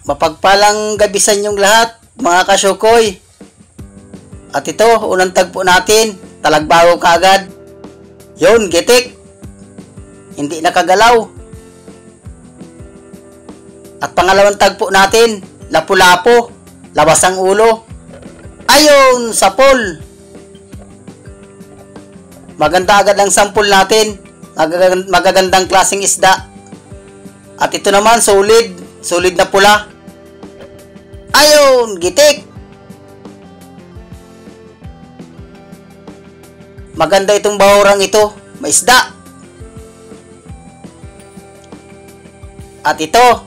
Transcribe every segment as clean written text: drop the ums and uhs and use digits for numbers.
Mapagpalang gabi sa inyong lahat, mga kasyukoy. At ito, unang tagpo natin, talagbago kaagad. Yun, gitik. Hindi nakagalaw. At pangalawang tagpo natin, lapu-lapo, labas ang ulo. Ayun, sapol. Maganda agad ang sampol natin. Magagandang klaseng isda. At ito naman, solid na pula. Ayun, gitik. Maganda itong bahurang ito, may isda. At ito,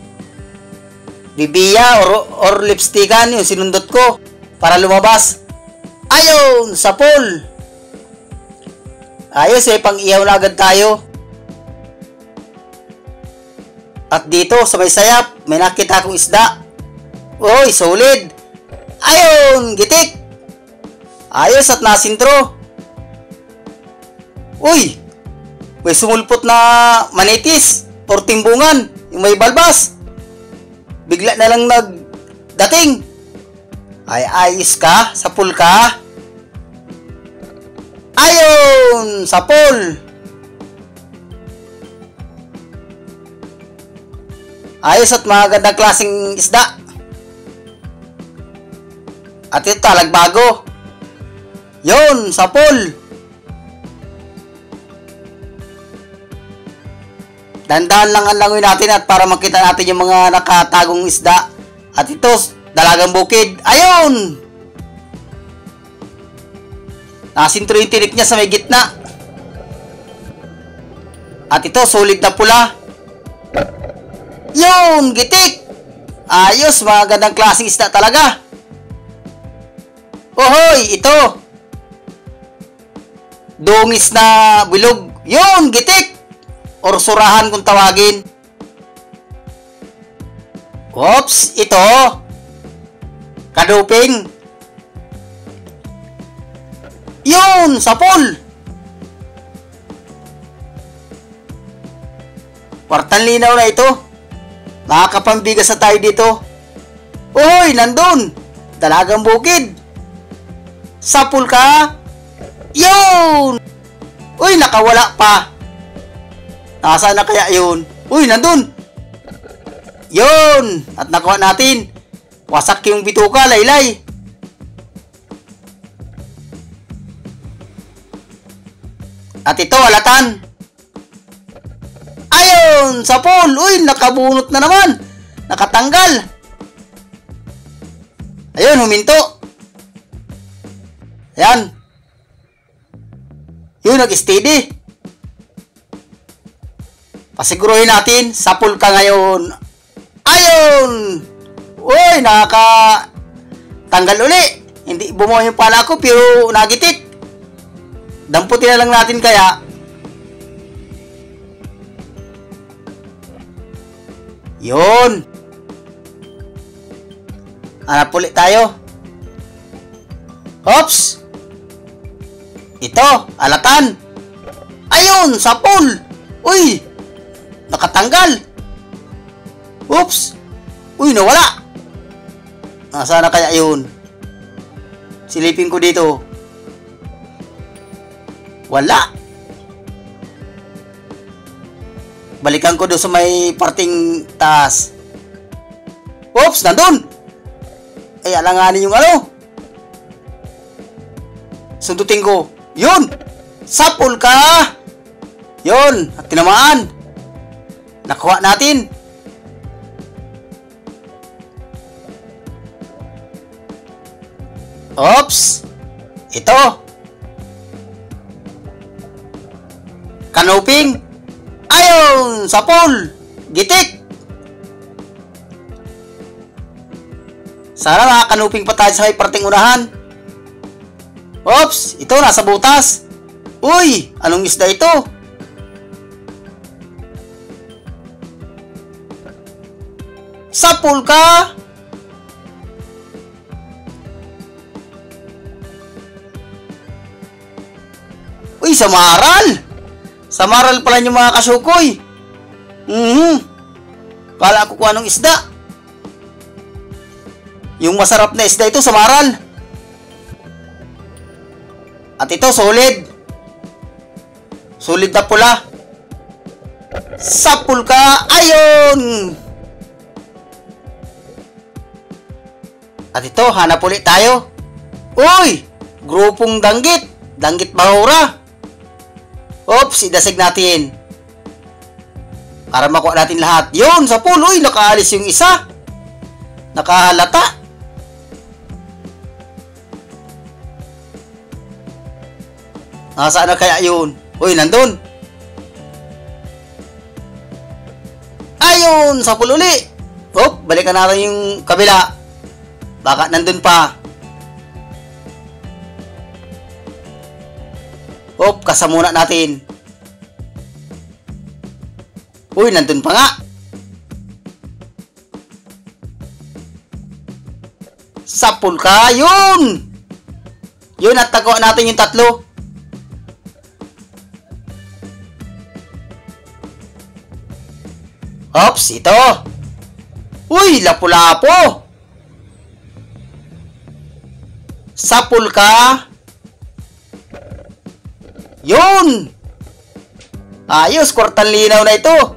bibiya or lipstickan yung sinundot ko para lumabas. Ayun, sapol. Ayos pang-ihaw na agad tayo. At dito sa may sayap, may nakita akong isda. Uy, solid. Ayun, gitik. Ayos at nasintro. Uy, may sumulpot na manitis or timbungan, yung may balbas. Bigla na lang nagdating. Ay, ayos ka, sapul ka. Ayun, sapul. Ayos at magandang klaseng isda. At ito, talagbago. Yun, sapol. Dandahan lang ang langoy natin at para makita natin yung mga nakatagong isda. At ito, dalagang bukid. Ayun! Nasintro yung tinik niya sa may gitna. At ito, solid na pula. Yun, gitik! Ayos, magandang klaseng isda talaga. Ohoy, ito. Dungis na bilog. Yun, gitik. Or surahan kung tawagin. Oops, ito. Kaduping. Yun, sapol. Kwartang linaw na ito. Makakapambigas na tayo dito. Ohoy, nandun. Dalagang bukid. Sapul ka? Yun! Uy, nakawala pa. Nasaan na kaya yun? Uy, nandun! Yun! At nakuha natin. Wasak yung bituka, laylay. At ito, alatan. Ayun! Sapul! Uy, nakabunot na naman. Nakatanggal. Ayun, huminto. Ayan. Yun, nag-steady. Pasiguruhin natin, sapul ka ngayon. Ayun! Uy, nakaka-tanggal uli. Hindi bumuha yung pala ko, pero nagitik. Damputin na lang natin kaya. Yun. Hanap ulit tayo. Oops! Ito, alatan. Ayun, sapul. Uy, nakatanggal. Oops. Uy, nawala. Nasaan na kaya yun? Silipin ko dito. Wala. Balikan ko doon sa may parting taas. Oops, nandun. Ay, alanganin yung ano. Sundutin ko. Yun! Sapul ka! Yun! At tinamaan. Nakuha natin. Oops! Ito. Kanuping. Ayun! Sapul! Gitik! Sana nakakanuping pa tayo sa may parting unahan. Oops! Ito, nasa butas. Uy! Anong isda ito? Sapul ka? Uy, samaral! Samaral pala yung mga kasukoy. Kala ko kung anong isda. Yung masarap na isda ito, samaral. At ito, solid. Solid na pula. Sapul ka! Ayun! At ito, hanap ulit tayo. Uy! Grupong danggit. Danggit bahura. Oops, idasig natin. Para makuha natin lahat. Yun, sa pool. Uy, nakaalis yung isa. Nakahalata. Nasaan na kaya yun? Uy, nandun. Ayun, sa pool uli. Oop, balikan natin yung kabila. Baka nandun pa. Oop, kasamuna natin. Uy, nandun pa nga. Sapul ka, yun! Yun, at taguan natin yung tatlo. Ops, ito. Uy, lapu-lapo. Sapul ka. Yun! Ayos, kwartang linaw na ito.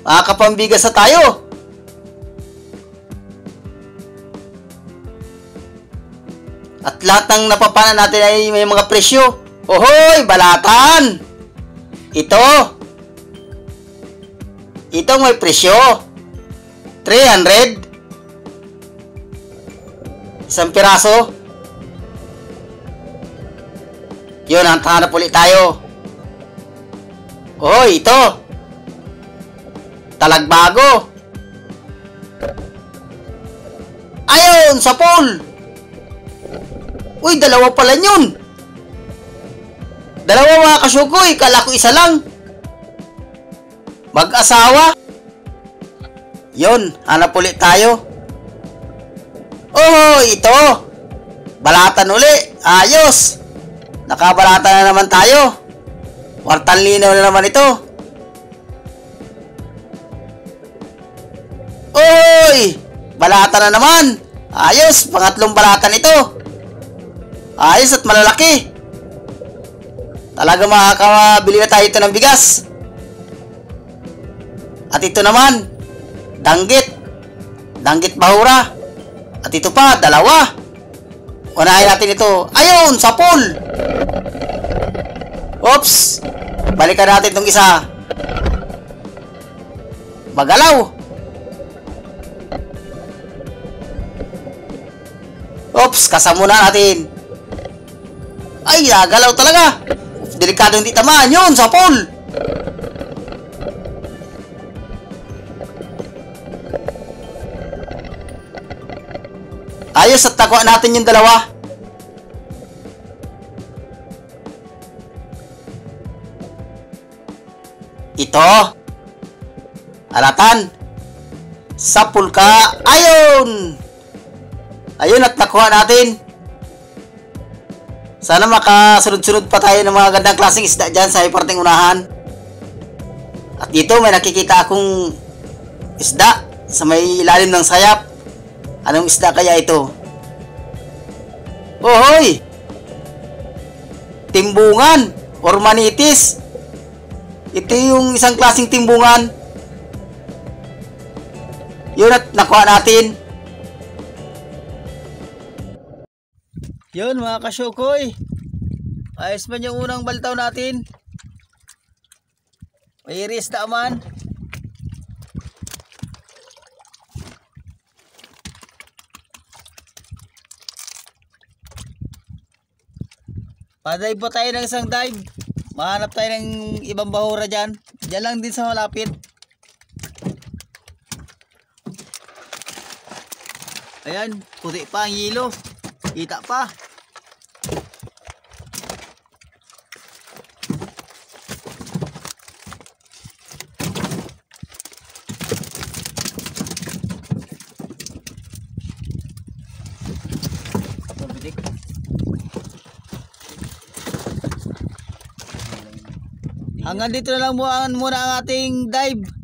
Makakapambigas na tayo. At lahat ng napapana natin ay may mga presyo. Ohoy, balatan! Ito. Ito may presyo. 300. Isang piraso. Yun, hanap ulit tayo. Oh, ito. Talagbago. Ayun, sa pool. Uy, dalawa pala yun. Dalawa mga kasukoy. Kala ko isa lang. Mag-asawa. Yun, hanap ulit tayo. Oh, ito. Balatan uli. Ayos. Nakabalata na naman tayo. Kwartang linaw na naman ito. Oy! Balata na naman. Ayos, pangatlong balatan ito. Ayos at malalaki. Talaga makakabili na tayo ito ng bigas. At ito naman, danggit. Danggit bahura. At ito pa, dalawa. Unahin natin ito. Ayun, sa pool. Oops. Balikan natin itong isa. Magalaw. Oops, kasamuna natin. Ay, nagalaw talaga. Delikado hindi tamaan. Yun, sa pool. Ayos, at nakuha natin yung dalawa. Ito. Alatan. Sapul ka. Ayun. Ayun, at nakuha natin. Sana makasunod-sunod pa tayo ng mga gandang klaseng isda dyan sa parting unahan. At dito may nakikita akong isda sa may ilalim ng sayap. Anong isda kaya ito? Ohoy! Timbungan or manitis. Ito yung isang klaseng timbungan. Yun, at nakuha natin. Yun mga kasyukoy. Ayos man yung unang baltaw natin. May iris na man. Pa-dive po tayo ng isang dive. Mahanap tayo ng ibang bahura dyan. Dyan lang din sa malapit. Ayan, puti pa ang hilo. Kita pa. Hanggang dito na lang muna ang ating dive.